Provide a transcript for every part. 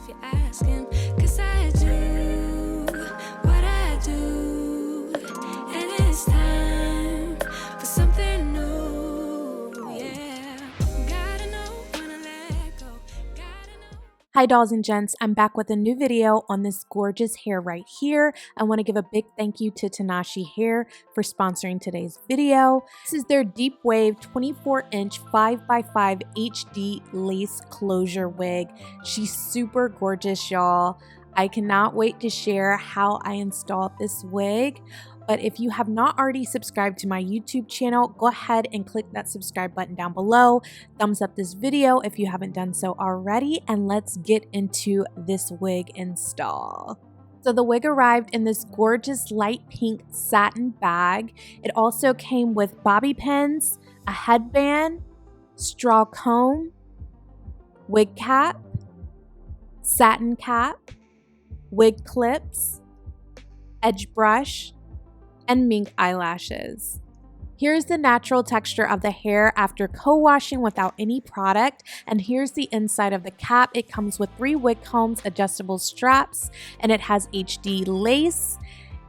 if you're asking, 'cause I do what I do, and it's time for something new, yeah. Gotta know when to let go, gotta know. Hi dolls and gents, I'm back with a new video on this gorgeous hair right here. I want to give a big thank you to Tinashe Hair for sponsoring today's video. This is their deep wave 24-inch 5x5 HD lace closure wig. She's super gorgeous, y'all. I cannot wait to share how I installed this wig. But if you have not already subscribed to my YouTube channel, go ahead and click that subscribe button down below. Thumbs up this video if you haven't done so already, and let's get into this wig install. So the wig arrived in this gorgeous light pink satin bag. It also came with bobby pins, a headband, straw comb, wig cap, satin cap, wig clips, edge brush, and mink eyelashes. Here's the natural texture of the hair after co-washing without any product, and here's the inside of the cap. It comes with 3 wig combs, adjustable straps, and it has HD lace.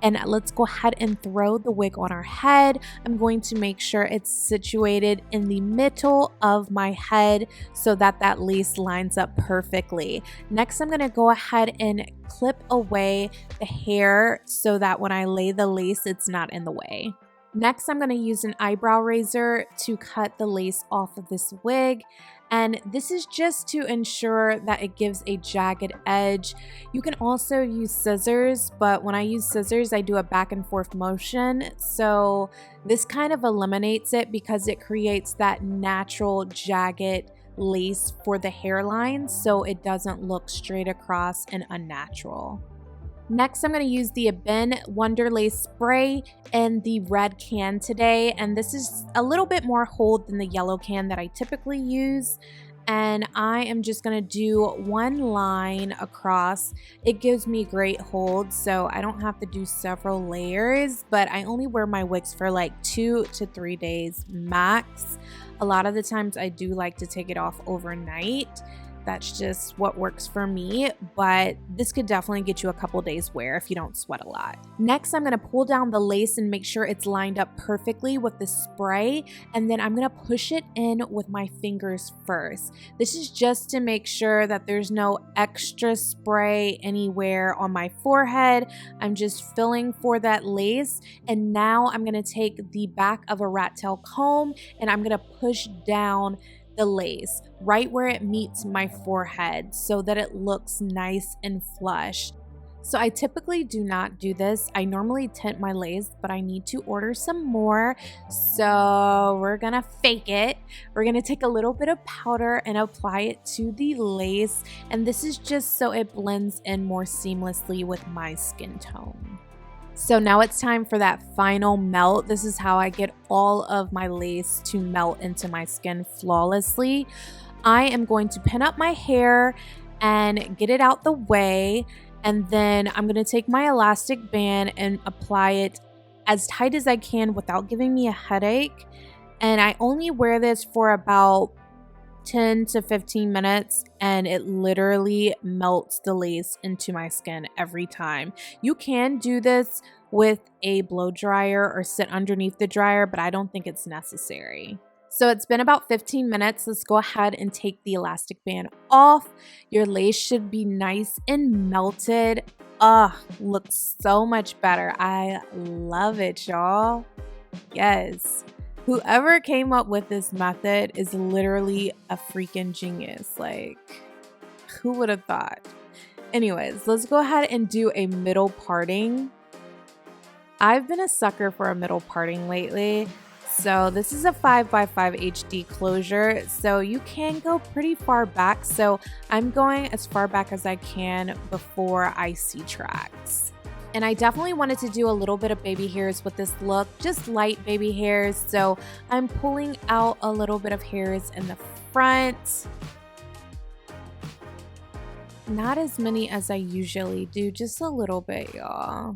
And let's go ahead and throw the wig on our head. I'm going to make sure it's situated in the middle of my head so that that lace lines up perfectly. Next, I'm going to go ahead and clip away the hair so that when I lay the lace, it's not in the way. Next, I'm going to use an eyebrow razor to cut the lace off of this wig. And this is just to ensure that it gives a jagged edge. You can also use scissors, but when I use scissors, I do a back and forth motion. So this kind of eliminates it because it creates that natural jagged lace for the hairline, so it doesn't look straight across and unnatural. Next, I'm going to use the Abin Wonder Lace Spray in the red can today, and this is a little bit more hold than the yellow can that I typically use. And I am just going to do one line across. It gives me great hold, so I don't have to do several layers, but I only wear my wigs for like 2 to 3 days max. A lot of the times I do like to take it off overnight. That's just what works for me, but this could definitely get you a couple days wear if you don't sweat a lot. Next, I'm gonna pull down the lace and make sure it's lined up perfectly with the spray, and then I'm gonna push it in with my fingers first. This is just to make sure that there's no extra spray anywhere on my forehead. I'm just filling for that lace, and now I'm gonna take the back of a rat tail comb and I'm gonna push down the lace right where it meets my forehead so that it looks nice and flush. So I typically do not do this. I normally tint my lace, but I need to order some more. So we're gonna fake it. We're gonna take a little bit of powder and apply it to the lace. And this is just so it blends in more seamlessly with my skin tone. So now it's time for that final melt. This is how I get all of my lace to melt into my skin flawlessly. I am going to pin up my hair and get it out the way. And then I'm going to take my elastic band and apply it as tight as I can without giving me a headache. And I only wear this for about 10 to 15 minutes, and it literally melts the lace into my skin every time. You can do this with a blow dryer or sit underneath the dryer, but I don't think it's necessary. So it's been about 15 minutes. Let's go ahead and take the elastic band off. Your lace should be nice and melted. Looks so much better. I love it, y'all. Yes. Whoever came up with this method is literally a freaking genius. Like, who would have thought? Anyways, let's go ahead and do a middle parting. I've been a sucker for a middle parting lately. So this is a 5x5 HD closure, so you can go pretty far back. So I'm going as far back as I can before I see tracks. And I definitely wanted to do a little bit of baby hairs with this look, just light baby hairs. So I'm pulling out a little bit of hairs in the front. Not as many as I usually do, just a little bit, y'all.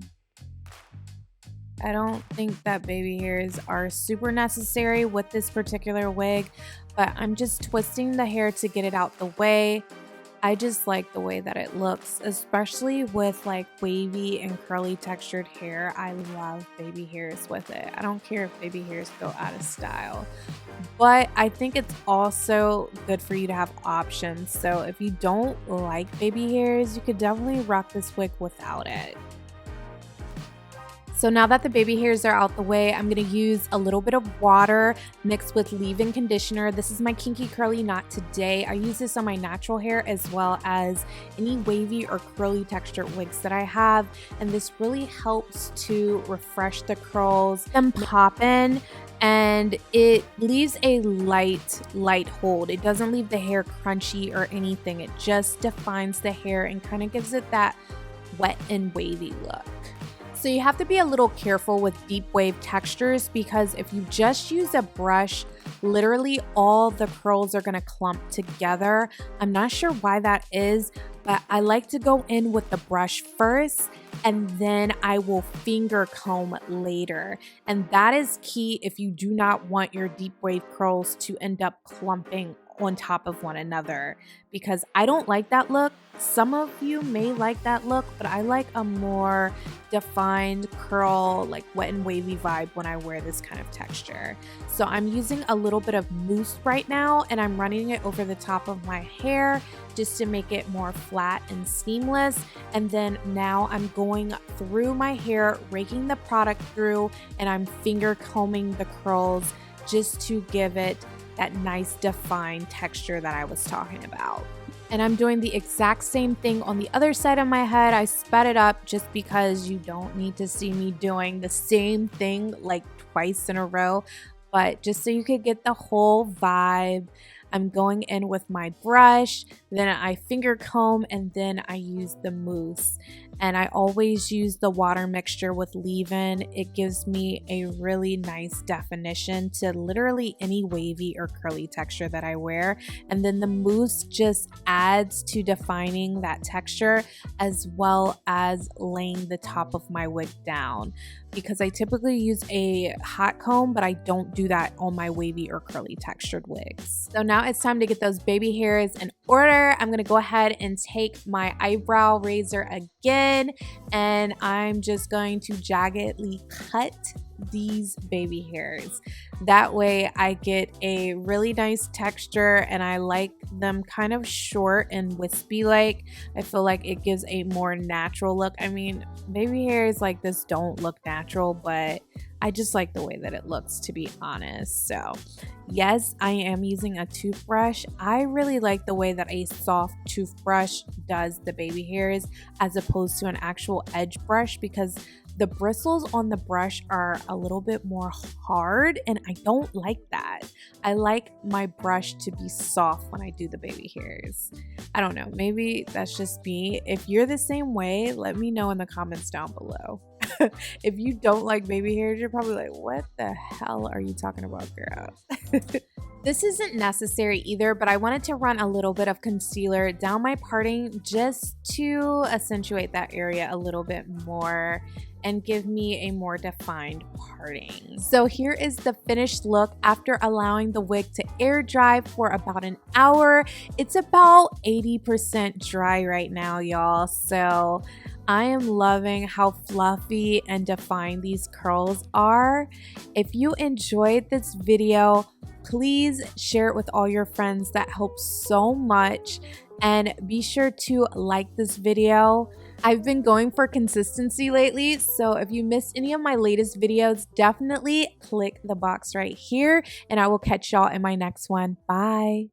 I don't think that baby hairs are super necessary with this particular wig, but I'm just twisting the hair to get it out the way. I just like the way that it looks, especially with like wavy and curly textured hair. I love baby hairs with it. I don't care if baby hairs go out of style, but I think it's also good for you to have options. So if you don't like baby hairs, you could definitely rock this wig without it. So now that the baby hairs are out the way, I'm going to use a little bit of water mixed with leave-in conditioner. This is my Kinky Curly Knot today. I use this on my natural hair as well as any wavy or curly textured wigs that I have. And this really helps to refresh the curls and pop in. And it leaves a light hold. It doesn't leave the hair crunchy or anything. It just defines the hair and kind of gives it that wet and wavy look. So you have to be a little careful with deep wave textures because if you just use a brush, literally all the curls are gonna clump together. I'm not sure why that is, but I like to go in with the brush first and then I will finger comb later. And that is key if you do not want your deep wave curls to end up clumping on top of one another, because I don't like that look. Some of you may like that look, but I like a more defined curl, like wet and wavy vibe when I wear this kind of texture. So I'm using a little bit of mousse right now and I'm running it over the top of my hair just to make it more flat and seamless. And then now I'm going through my hair, raking the product through, and I'm finger combing the curls just to give it that nice defined texture that I was talking about. And I'm doing the exact same thing on the other side of my head. I sped it up just because you don't need to see me doing the same thing like twice in a row, but just so you could get the whole vibe. I'm going in with my brush, then I finger comb, and then I use the mousse. And I always use the water mixture with leave-in. It gives me a really nice definition to literally any wavy or curly texture that I wear. And then the mousse just adds to defining that texture as well as laying the top of my wig down, because I typically use a hot comb, but I don't do that on my wavy or curly textured wigs. So now it's time to get those baby hairs in order. I'm gonna go ahead and take my eyebrow razor again, and I'm just going to jaggedly cut these baby hairs. That way I get a really nice texture, and I like them kind of short and wispy like. I feel like it gives a more natural look. I mean, baby hairs like this don't look natural, but I just like the way that it looks, to be honest. So yes, I am using a toothbrush. I really like the way that a soft toothbrush does the baby hairs as opposed to an actual edge brush, because the bristles on the brush are a little bit more hard and I don't like that. I like my brush to be soft when I do the baby hairs. I don't know, maybe that's just me. If you're the same way, let me know in the comments down below. If you don't like baby hairs, you're probably like, what the hell are you talking about, girl? This isn't necessary either, but I wanted to run a little bit of concealer down my parting just to accentuate that area a little bit more and give me a more defined parting. So here is the finished look after allowing the wig to air dry for about an hour. It's about 80% dry right now, y'all. So I am loving how fluffy and defined these curls are. If you enjoyed this video, please share it with all your friends. That helps so much. And be sure to like this video. I've been going for consistency lately, so if you missed any of my latest videos, definitely click the box right here, and I will catch y'all in my next one. Bye.